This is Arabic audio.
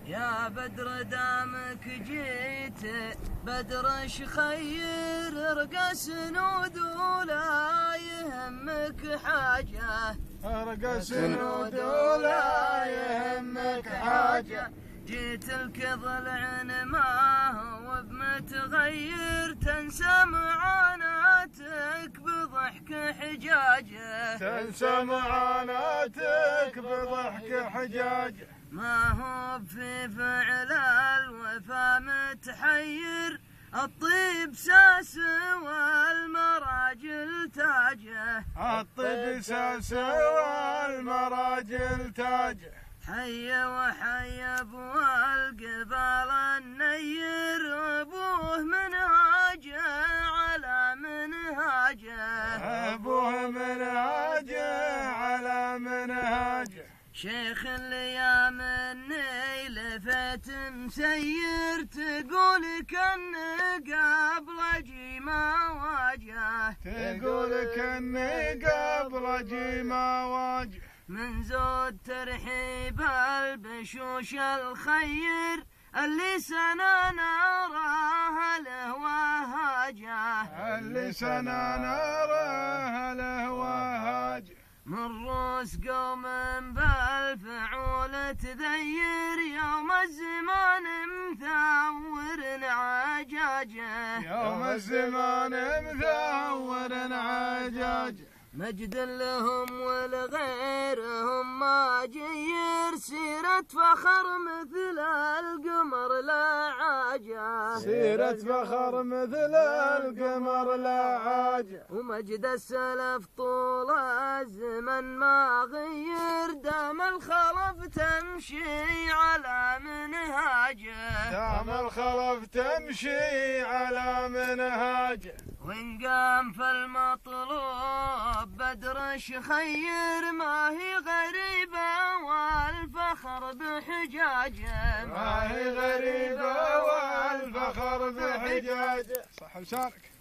يا بدر دامك جيت بدرش خير ارقى سنود ولا يهمك حاجة، ارقى سنود ولا يهمك حاجة. جيت لك ضلع ما هو بمتغير تنسى معاناتك بضحك حجاجه، تنسى معاناتك بضحك حجاجه. ما هو في فعل الوفا متحير الطيب ساس والمراجل تاجه، الطيب ساس والمراجل تاجه. حي وحي ابو القبال النير ابوه منهاجه على منهاجه، ابوه منهاجه على منهاجه. شيخ الايام اني لفت مسير تقول كن قبل جيما واجه، تقول كني قبل جيما واجه. من زود ترحيب البشوش الخير اللي سنة نراه له وهاجه، اللي سنة نراه له وهاجه. من روس قوم بالفعول تذير يوم الزمان مثور عجاجه، يوم الزمان مثور عجاجه. مجد لهم ولغيرهم ما جير سيرة فخر مثل القمر لا عاجه، سيرة فخر مثل القمر لا عاجه. ومجد السلف طول الزمن ما غير دام الخلف تمشي على منهاجه، دام الخلف تمشي على منهاجه. وإن قام في المطلوب بدرش خير ما هي غريبة والفخر بحجاجه، ما هي غريبة والفخر بحجاجه. صح لسانك.